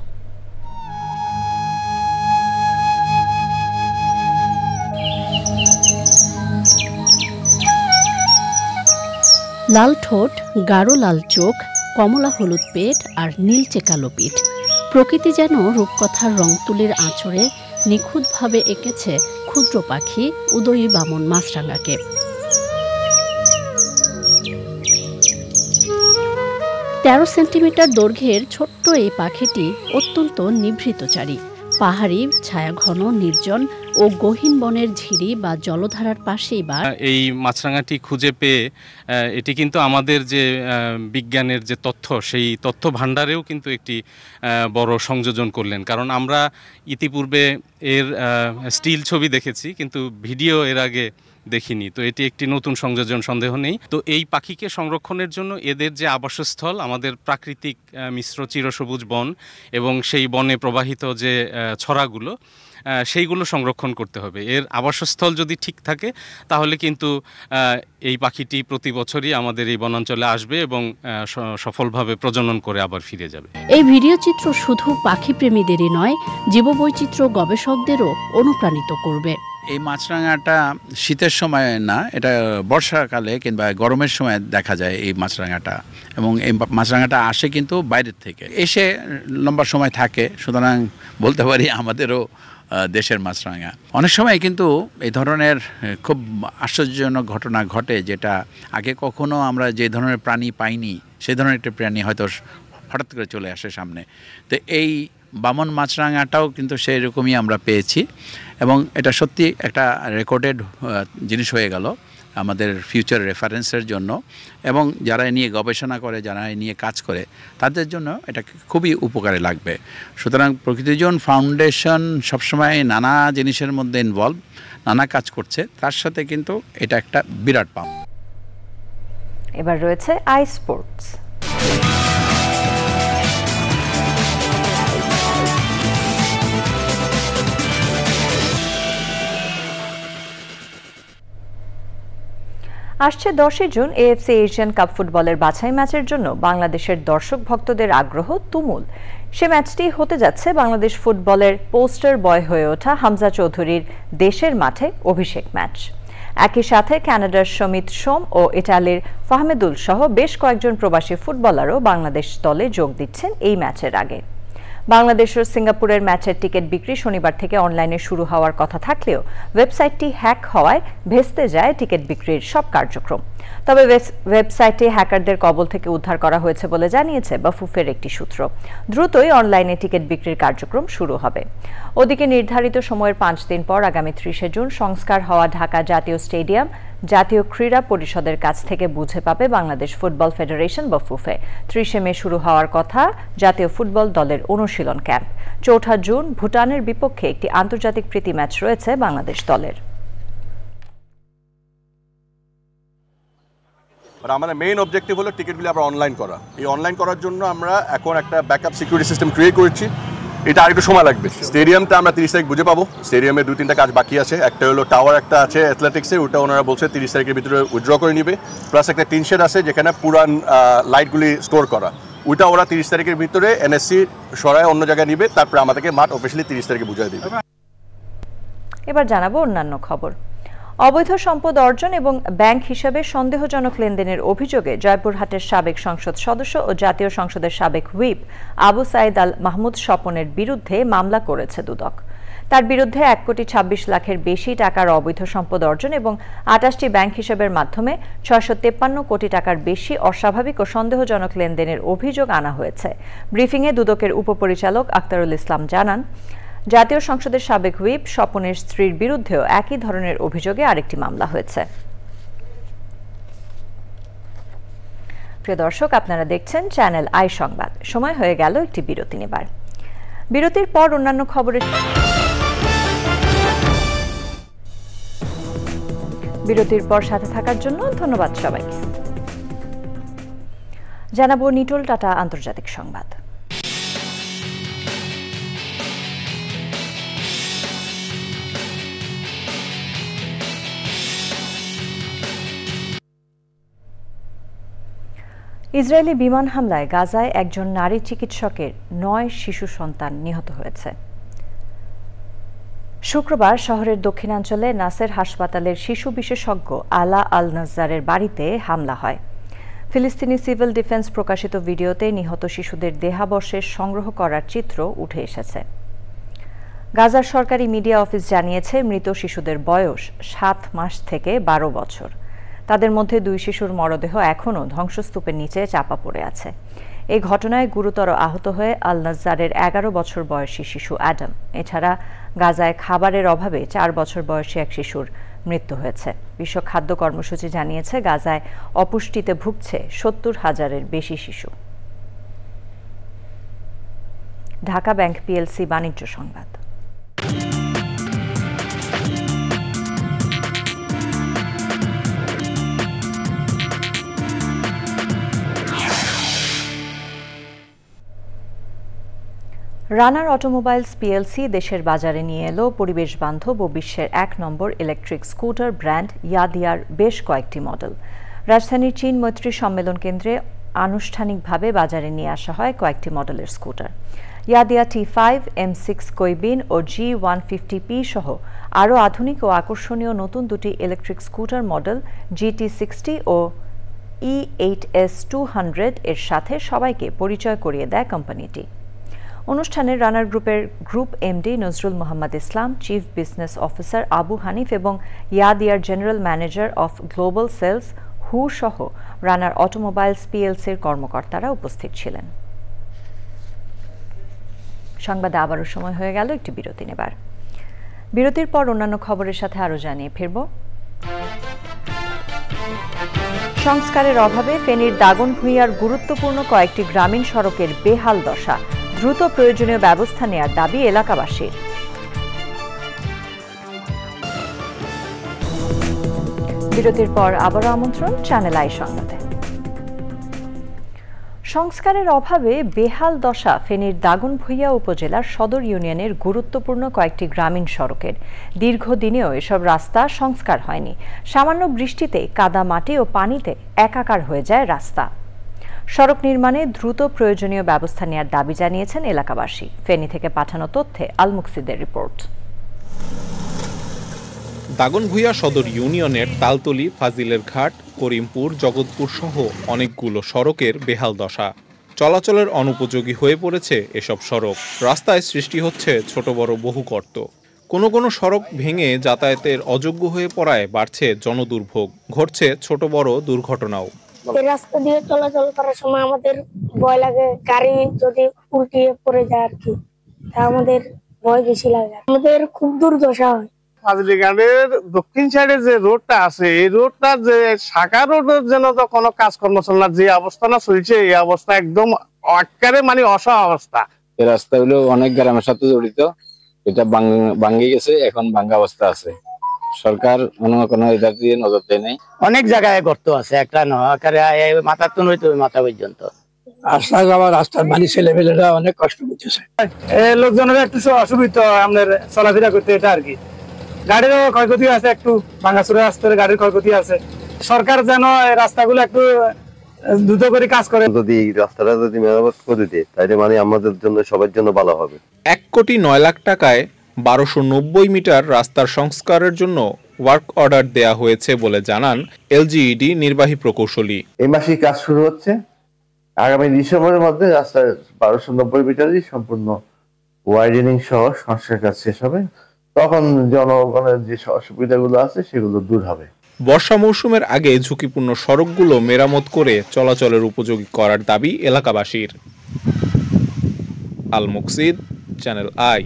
Speaker 6: লাল ঠোঁট, গাঢ় লাল চোখ, কমলা হলুদ পেট আর নীলচে কালো পিঠ। প্রকৃতি যেন রূপকথার রং তুলির আঁচড়ে নিখুঁতভাবে এঁকেছে ক্ষুদ্র পাখি উদয়ী বামন মাছরাঙাকে। 13 সেন্টিমিটার দৈর্ঘ্যের ছোট্ট এই পাখিটি অত্যন্ত নিভৃতচারী। পাহাড়ি, ছায়াঘন, নির্জন ও গহীন বনের ঝিরি বা জলধারার পাশেই বা
Speaker 7: এই মাছরাঙাটি খুঁজে পেয়ে এটি কিন্তু আমাদের যে বিজ্ঞানের যে তথ্য, সেই তথ্য ভাণ্ডারেও কিন্তু একটি বড় সংযোজন করলেন। কারণ আমরা ইতিপূর্বে এর স্টিল ছবি দেখেছি, কিন্তু ভিডিও এর আগে দেখিনি। তো এটি একটি নতুন সংযোজন, সন্দেহ নেই। তো এই পাখিকে সংরক্ষণের জন্য এদের যে আবাসস্থল, আমাদের প্রাকৃতিক মিশ্র চিরসবুজ বন এবং সেই বনে প্রবাহিত যে ছড়াগুলো, সেইগুলো সংরক্ষণ করতে হবে। এর আবাসস্থল যদি ঠিক থাকে তাহলে কিন্তু এই পাখিটি প্রতি বছরই আমাদের এই বনাঞ্চলে আসবে এবং সফলভাবে প্রজনন করে আবার ফিরে যাবে।
Speaker 6: এই ভিডিও চিত্র শুধু পাখি প্রেমীদেরই নয়, জীববৈচিত্র্য গবেষকদেরও অনুপ্রাণিত করবে।
Speaker 4: এই মাছরাঙাটা শীতের সময় না, এটা বর্ষাকালে কিংবা গরমের সময় দেখা যায় এই মাছরাঙাটা। এবং এই মাছরাঙাটা আসে কিন্তু বাইরের থেকে, এসে লম্বা সময় থাকে। সুতরাং বলতে পারি আমাদেরও দেশের মাছরাঙা। অনেক সময় কিন্তু এই ধরনের খুব আশ্চর্যজনক ঘটনা ঘটে, যেটা আগে কখনো আমরা যে ধরনের প্রাণী পাইনি, সেই ধরনের একটা প্রাণী হয়তো হঠাৎ করে চলে আসে সামনে। তো এই বামন মাছরাঙাটাও কিন্তু সেই রকমই আমরা পেয়েছি, এবং এটা সত্যি একটা রেকর্ডেড জিনিস হয়ে গেল আমাদের ফিউচার রেফারেন্সের জন্য। এবং যারা নিয়ে গবেষণা করে, যারা নিয়ে কাজ করে, তাদের জন্য এটা খুবই উপকারে লাগবে। সুতরাং প্রকৃতিজন ফাউন্ডেশন সবসময় নানা জিনিসের মধ্যে ইনভলভ, নানা কাজ করছে, তার সাথে কিন্তু এটা একটা বিরাট পাম।
Speaker 1: এবার রয়েছে আই স্পোর্টস। আসছে 10 জুন এএফসি এশিয়ান কাপ ফুটবলের বাছাই ম্যাচের জন্য বাংলাদেশের দর্শক ভক্তদের আগ্রহ তুমুল। সে ম্যাচটি হতে যাচ্ছে বাংলাদেশ ফুটবলের পোস্টার বয় হয়ে ওঠা হামজা চৌধুরীর দেশের মাঠে অভিষেক ম্যাচ। একই সাথে কানাডার সমিত সোম ও ইটালির ফাহমেদুল সহ বেশ কয়েকজন প্রবাসী ফুটবলারও বাংলাদেশ দলে যোগ দিচ্ছেন এই ম্যাচের আগে। বাংলাদেশ ও সিঙ্গাপুরের ম্যাচের টিকিট বিক্রি শনিবার থেকে অনলাইনে শুরু হওয়ার কথা থাকলেও ওয়েবসাইটটি হ্যাক হওয়ায় ভেস্তে যায় টিকিট বিক্রির সব কার্যক্রম। তবে ওয়েবসাইটে হ্যাকারদের কবল থেকে উদ্ধার করা হয়েছে বলে জানিয়েছে বাফুফের একটি সূত্র। দ্রুতই অনলাইনে টিকিট বিক্রির কার্যক্রম শুরু হবে। ওদিকে নির্ধারিত সময়ের 5 দিন পর আগামী 30 জুন সংস্কার হওয়া ঢাকা জাতীয় স্টেডিয়াম জাতীয় ক্রীড়া পরিষদের কাছ থেকে বুঝে পাবে বাংলাদেশ ফুটবল ফেডারেশন বাফুফে। 30 মে শুরু হওয়ার কথা জাতীয় ফুটবল দলের অনুশীলন ক্যাম্প। 4 জুন ভুটানের বিপক্ষে একটি আন্তর্জাতিক প্রীতি ম্যাচ রয়েছে বাংলাদেশ দলের।
Speaker 8: আমাদের মেইন অবজেক্টিভ হলো টিকিটগুলি আমরা অনলাইন করা। এই অনলাইন করার জন্য আমরা এখন একটা ব্যাকআপ সিকিউরিটি সিস্টেম ক্রিয়েট করেছি। এটা আরেকটু সময় লাগবে। স্টেডিয়ামটা আমরা 30 তারিখ বুঝে পাবো। স্টেডিয়ামে 2-3টা কাজ বাকি আছে। একটা হলো টাওয়ার একটা আছে অ্যাথলেটিক্সে, ওটা ওনারা বলছে 30 তারিখের ভিতরে উইথড্র করে নিবে। প্লাস একটা টিন শেড আছে যেখানে পুরান লাইটগুলি স্টোর করা, ওইটা ওরা 30 তারিখের ভিতরে এনএসসি সরায় অন্য জায়গায় নিবে, তারপরে আমাদেরকে মাঠ অফিসিয়ালি 30 তারিখে বুঝিয়ে দিবে।
Speaker 1: এবার জানাবো অন্যান্য খবর। অবৈধ সম্পদ অর্জন এবং ব্যাংক হিসাবে সন্দেহজনক লেনদেনের অভিযোগে জয়পুরহাটের সাবেক সংসদ সদস্য ও জাতীয় সংসদের সাবেক হুইপ আবু সাইদ আল মাহমুদ স্বপনের বিরুদ্ধে মামলা করেছে দুদক। তার বিরুদ্ধে 1,26,00,000-এর বেশি টাকার অবৈধ সম্পদ অর্জন এবং 28টি ব্যাংক হিসাবের মাধ্যমে 653 কোটি টাকার বেশি অস্বাভাবিক ও সন্দেহজনক লেনদেনের অভিযোগ আনা হয়েছে। ব্রিফিংয়ে দুদকের উপপরিচালক আক্তারুল ইসলাম জানান, জাতীয় সংসদের সাবেক হুইপ স্বপনের স্ত্রীর বিরুদ্ধেও একই ধরনের অভিযোগে আরেকটি মামলা হয়েছে। প্রিয় দর্শক, আপনারা দেখছেন চ্যানেল আই সংবাদ। সময় হয়ে গেল একটি বিরতি নেবার। বিরতির পর অন্যান্য খবরের বিরতির পর সাথে থাকার জন্য ধন্যবাদ সবাইকে। জানাবো নিটোল টাটা আন্তর্জাতিক সংবাদ। ইসরায়েলি বিমান হামলায় গাজায় একজন নারী চিকিৎসকের 9 শিশু সন্তান নিহত হয়েছে। শুক্রবার শহরের দক্ষিণাঞ্চলে নাসের হাসপাতালের শিশু বিশেষজ্ঞ আলা আল নাজ্জারের বাড়িতে হামলা হয়। ফিলিস্তিনি সিভিল ডিফেন্স প্রকাশিত ভিডিওতে নিহত শিশুদের দেহাবশেষ সংগ্রহ করার চিত্র উঠে এসেছে। গাজার সরকারি মিডিয়া অফিস জানিয়েছে, মৃত শিশুদের বয়স 7 মাস থেকে 12 বছর। তাদের মধ্যে 2 শিশুর মরদেহ এখনও ধ্বংসস্তূপের নিচে চাপা পড়ে আছে। এই ঘটনায় গুরুতর আহত হয়ে আল নাজ্জারের 11 বছর বয়সী শিশু অ্যাডাম। এছাড়া গাজায় খাবারের অভাবে 4 বছর বয়সী এক শিশুর মৃত্যু হয়েছে। বিশ্ব খাদ্য কর্মসূচি জানিয়েছে, গাজায় অপুষ্টিতে ভুগছে 70,000-এর বেশি শিশু। ঢাকা ব্যাংক পিএলসি বাণিজ্য সংবাদ। রানার অটোমোবাইলস পিএলসি দেশের বাজারে নিয়ে এলো পরিবেশ বান্ধব ও বিশ্বের 1 নম্বর ইলেকট্রিক স্কুটার ব্র্যান্ড ইয়াদিয়ার বেশ কয়েকটি মডেল। রাজধানীর চীন মৈত্রী সম্মেলন কেন্দ্রে আনুষ্ঠানিকভাবে বাজারে নিয়ে আসা হয় কয়েকটি মডেলের স্কুটার। ইয়াদিয়া T5, M6 কৈবিন ও G150P সহ আরও আধুনিক ও আকর্ষণীয় নতুন দুটি ইলেকট্রিক স্কুটার মডেল GT60 ও E8S200 এর সাথে সবাইকে পরিচয় করিয়ে দেয় কোম্পানিটি। অনুষ্ঠানে রানার গ্রুপের group MD Nazrul Mohammad Islam, chief business officer Abu Hanif এবং ইয়াদিয়ার general manager of global sales Hu সহ রানার অটোমোবাইলস পিএলসির কর্মকর্তারা উপস্থিত ছিলেন। সংবাদে আবারও সময় হয়ে গেল একটি বিরতি নেবার। বিরতির পর অন্যান্য খবরের সাথে আরও জানিয়ে ফিরব। সংস্কারের অভাবে ফেনীর দাগনভূঞার গুরুত্বপূর্ণ কয়েকটি গ্রামীণ সড়কের বেহাল দশা। দ্রুত প্রয়োজনীয় ব্যবস্থা নেয়ার দাবি এলাকাবাসীর। বিরতির পর আবারও আমন্ত্রণ চ্যানেল আই সংবাদে। সংস্কারের অভাবে বেহাল দশা ফেনীর দাগনভূঞা উপজেলার সদর ইউনিয়নের গুরুত্বপূর্ণ কয়েকটি গ্রামীণ সড়কের। দীর্ঘদিনেও এসব রাস্তা সংস্কার হয়নি। সামান্য বৃষ্টিতে কাদা মাটি ও পানিতে একাকার হয়ে যায় রাস্তা। সড়ক নির্মাণে দ্রুত প্রয়োজনীয় ব্যবস্থা নেওয়ার দাবি জানিয়েছেন এলাকাবাসী। ফেনী থেকে পাঠানো তথ্যে আল মুকসিদের রিপোর্ট।
Speaker 9: দাগনভূঞা সদর ইউনিয়নের তালতলী, ফাজিলের ঘাট, করিমপুর, জগৎপুর সহ অনেকগুলো সড়কের বেহাল দশা। চলাচলের অনুপযোগী হয়ে পড়েছে এসব সড়ক। রাস্তায় সৃষ্টি হচ্ছে ছোট বড় বহু গর্ত। কোনো কোনো সড়ক ভেঙে যাতায়াতের অযোগ্য হয়ে পড়ায় বাড়ছে জনদুর্ভোগ, ঘটছে ছোট বড় দুর্ঘটনাও।
Speaker 10: এই রাস্তা দিয়ে চলাচল করার সময় আমাদের ভয় লাগে, গাড়ি যদি উল্টিয়ে পড়ে যায় আর কি, তা আমাদের ভয় বেশি লাগে। আমাদের খুব দুর্দশা হয়।
Speaker 11: ফাজিলি ঘাটের দক্ষিণ সাইডে যে রোডটা আছে, এই রোডটা যে শাখা রোডের জন্য তো কোনো কাজকর্ম চল না, যে অবস্থা না চলছে এই অবস্থা একদম একেবারে মানে অসহায় অবস্থা।
Speaker 12: এই রাস্তাগুলো অনেক গ্রামের সাথে জড়িত, এটা ভাঙ্গে গেছে, এখন ভাঙ্গা অবস্থা আছে। সরকার কোনো এটার দিয়ে নজর দেয় নাই।
Speaker 14: অনেক জায়গায় গর্ত আছে, একটা নয় মাথার তো নইতে মাথা পর্যন্ত রাস্তা যাওয়া, রাস্তার মানে ছেলেমেয়েরা অনেক কষ্ট করতেছে।
Speaker 11: লোকজনের একটু অসুবিধা আপনার চলাফেরা করতে, এটা আর কি। গাড়িরও ক্ষয়ক্ষতি আছে, একটু ভাঙাচুরা রাস্তার গাড়ির ক্ষয়ক্ষতি আছে। সরকার যেন এই রাস্তাগুলো একটু দ্রুত করে কাজ করে।
Speaker 13: যদি রাস্তাটা যদি মেরামত করে দেয় তাহলে মানে আমাদের জন্য সবার জন্য ভালো হবে।
Speaker 9: 1,09,00,000 টাকায় 1290 মিটার রাস্তার সংস্কারের জন্য ওয়ার্ক অর্ডার দেয়া হয়েছে বলে জানান এলজিইডি নির্বাহী প্রকৌশলী।
Speaker 13: এই মাসেই কাজ শুরু হচ্ছে। আগামী ডিসেম্বরের মধ্যে রাস্তার 1290 মিটারই সম্পূর্ণ ওয়াইডেনিং সহ সংস্কার কাজ শেষ হবে। তখন জনগণের যে অসুবিধাগুলো আছে সেগুলো দূর হবে।
Speaker 9: বর্ষা মৌসুমের আগে ঝুঁকিপূর্ণ সড়কগুলো মেরামত করে চলাচলের উপযোগী করার দাবি এলাকাবাসীর। আল মুকসিদ, চ্যানেল আই।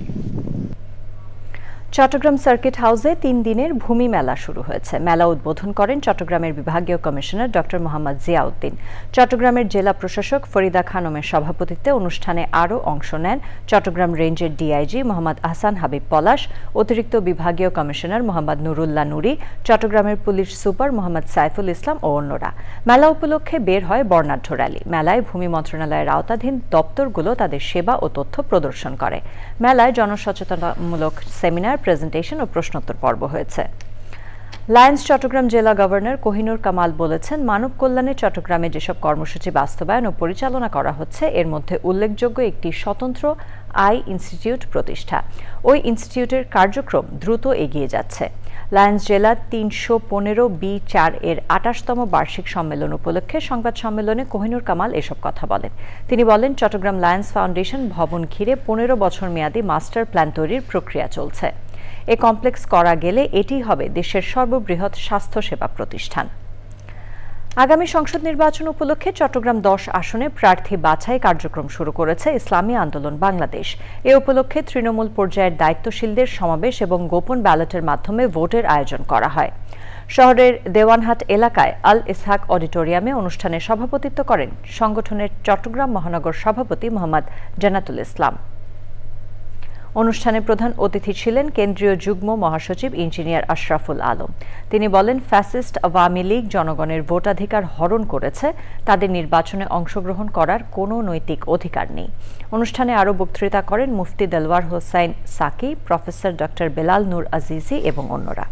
Speaker 1: চট্টগ্রাম সার্কিট হাউসে 3 দিনের ভূমি মেলা শুরু হয়েছে। মেলা উদ্বোধন করেন চট্টগ্রামের বিভাগীয় কমিশনার ডক্টর মোহাম্মদ জিয়াউদ্দিন। চট্টগ্রামের জেলা প্রশাসক ফরিদা খানমের সভাপতিত্বে অনুষ্ঠানে আরও অংশ নেন চট্টগ্রাম রেঞ্জের ডিআইজি মোহাম্মদ আহসান হাবিব পলাশ, অতিরিক্ত বিভাগীয় কমিশনার মোহাম্মদ নুরুল্লাহ নুরি, চট্টগ্রামের পুলিশ সুপার মোহাম্মদ সাইফুল ইসলাম ও অন্যরা। মেলা উপলক্ষে বের হয় বর্ণাঢ্য র্যালি। মেলায় ভূমি মন্ত্রণালয়ের আওতাধীন দপ্তরগুলো তাদের সেবা ও তথ্য প্রদর্শন করে। মেলায় জনসচেতনতামূলক সেমিনার, প্রেজেন্টেশন ও প্রশ্নোত্তর পর্ব হয়েছে। লায়ন্স চট্টগ্রাম জেলা গভর্নর কোহিনুর কামাল বলেছেন, মানব কল্যাণে চট্টগ্রামে যেসব কর্মসূচি বাস্তবায়ন ও পরিচালনা করা হচ্ছে এর মধ্যে উল্লেখযোগ্য একটি স্বতন্ত্র আই ইনস্টিটিউট প্রতিষ্ঠা। ওই ইনস্টিটিউটের কার্যক্রম দ্রুত এগিয়ে যাচ্ছে। লায়ন্স জেলার 315B4 এর 28তম বার্ষিক সম্মেলন উপলক্ষে সংবাদ সম্মেলনে কোহিনুর কামাল এসব কথা বলেন। তিনি বলেন, চট্টগ্রাম লায়ন্স ফাউন্ডেশন ভবন ঘিরে 15 বছর মেয়াদী মাস্টার প্ল্যান তৈরির প্রক্রিয়া চলছে। এ কমপ্লেক্স করা গেলে এটি হবে দেশের সর্ববৃহৎ স্বাস্থ্যসেবা প্রতিষ্ঠান। আগামী সংসদ নির্বাচন উপলক্ষে চট্টগ্রাম 10 আসনে প্রার্থী বাছাই কার্যক্রম শুরু করেছে ইসলামী আন্দোলন বাংলাদেশ। এ উপলক্ষে তৃণমূল পর্যায়ের দায়িত্বশীলদের সমাবেশ এবং গোপন ব্যালটের মাধ্যমে ভোটের আয়োজন করা হয়। শহরের দেওয়ানহাট এলাকায় আল ইসহাক অডিটোরিয়ামে অনুষ্ঠানে সভাপতিত্ব করেন সংগঠনের চট্টগ্রাম মহানগর সভাপতি মোহাম্মদ জান্নাতুল ইসলাম। অনুষ্ঠানে প্রধান অতিথি ছিলেন কেন্দ্রীয় যুগ্ম মহাসচিব ইঞ্জিনিয়ার আশরাফুল আলম। তিনি বলেন, ফ্যাসিস্ট আওয়ামী লীগ জনগণের ভোটাধিকার হরণ করেছে, তাদের নির্বাচনে অংশগ্রহণ করার কোনো নৈতিক অধিকার নেই। অনুষ্ঠানে আরও বক্তৃতা করেন মুফতি দেলওয়ার হোসাইন সাকি, প্রফেসর ডক্টর বেলাল নূর আজিজি এবং অন্যরা।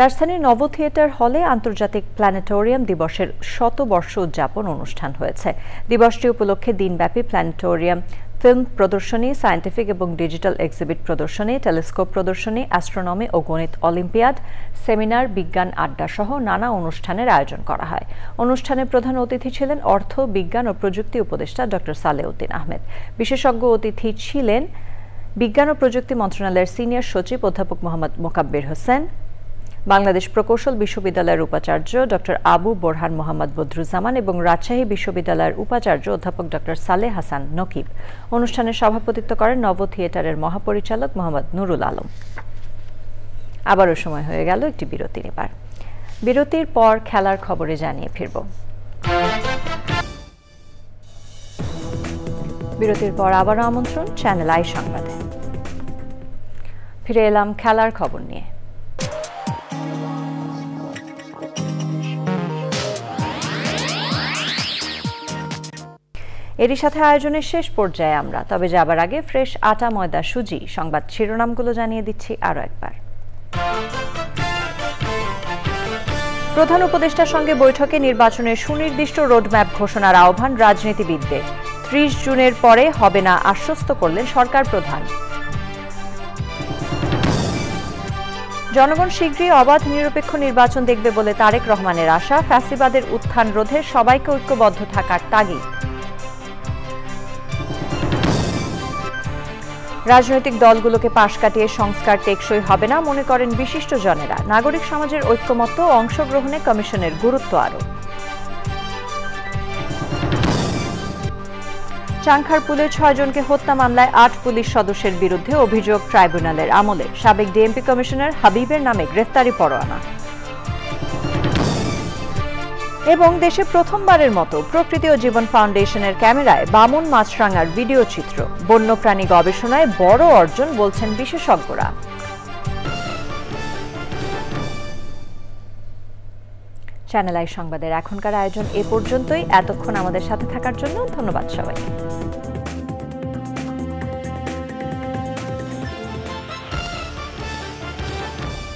Speaker 1: রাজধানীর নব থিয়েটার হলে আন্তর্জাতিক প্ল্যানেটোরিয়াম দিবসের শতবর্ষ উদযাপন অনুষ্ঠান হয়েছে। দিবসটি উপলক্ষে দিনব্যাপী প্ল্যানেটোরিয়াম ফিল্ম প্রদর্শনী, সায়েন্টিফিক এবং ডিজিটাল এক্সিবিট প্রদর্শনী, টেলিস্কোপ প্রদর্শনী, অ্যাস্ট্রোনমি ও গণিত অলিম্পিয়াড, সেমিনার, বিজ্ঞান আড্ডা সহ নানা অনুষ্ঠানের আয়োজন করা হয়। অনুষ্ঠানে প্রধান অতিথি ছিলেন অর্থ, বিজ্ঞান ও প্রযুক্তি উপদেষ্টা ডক্টর সালেউদ্দিন আহমেদ। বিশেষজ্ঞ অতিথি ছিলেন বিজ্ঞান ও প্রযুক্তি মন্ত্রণালয়ের সিনিয়র সচিব অধ্যাপক মোহাম্মদ মোকাব্বির হোসেন, বাংলাদেশ প্রকৌশল বিশ্ববিদ্যালয়ের উপাচার্য ডক্টর আবু বোরহান মোহাম্মদ বদরুজ্জামান এবং রাজশাহী বিশ্ববিদ্যালয়ের উপাচার্য অধ্যাপক ডক্টর সালেহ হাসান নকিব। অনুষ্ঠানে সভাপতিত্ব করেন নব থিয়েটারের মহাপরিচালক মোহাম্মদ নুরুল আলম। আবারও সময় হয়ে গেল একটি বিরতি নেবার। বিরতির পর খেলার খবরে জানিয়ে ফিরব। বিরতির পর আবারও আমন্ত্রণ চ্যানেল আই সংবাদে। ফিরে এলাম খেলার খবর নিয়ে। এরই সাথে আয়োজনের শেষ পর্যায়ে আমরা, তবে যাবার আগে ফ্রেশ আটা, ময়দা, সুজি সংবাদ শিরোনামগুলো জানিয়ে দিচ্ছি আরও একবার। প্রধান উপদেষ্টার সঙ্গে বৈঠকে নির্বাচনের সুনির্দিষ্ট রোডম্যাপ ঘোষণার আহ্বান রাজনীতিবিদদের। 30 জুনের পরে হবে না আশ্বস্ত করলেন সরকার প্রধান। জনগণ শীঘ্রই অবাধ নিরপেক্ষ নির্বাচন দেখবে বলে তারেক রহমানের আশা। ফ্যাসিবাদের উত্থান রোধে সবাইকে ঐক্যবদ্ধ থাকার তাগিদ। রাজনৈতিক দলগুলোকে পাশ কাটিয়ে সংস্কার টেকসই হবে না মনে করেন বিশিষ্টজনেরা। নাগরিক সমাজের ঐক্যমত্য ও অংশগ্রহণে কমিশনের গুরুত্ব আরও। চাংখারপুলে 6 জনকে হত্যা মামলায় 8 পুলিশ সদস্যের বিরুদ্ধে অভিযোগ ট্রাইব্যুনালের আমলে। সাবেক ডিএমপি কমিশনার হাবিবের নামে গ্রেফতারি পরোয়ানা। এবং দেশে প্রথমবারের মতো প্রকৃতি ও জীবন ফাউন্ডেশনের ক্যামেরায় বামন মাছরাঙার ভিডিও চিত্র। বন্যপ্রাণী গবেষণায় বড় অর্জন বলছেন বিশেষজ্ঞরা। চ্যানেল আই সংবাদের এখনকার আয়োজন এ পর্যন্তই। এতক্ষণ আমাদের সাথে থাকার জন্য ধন্যবাদ সবাইকে।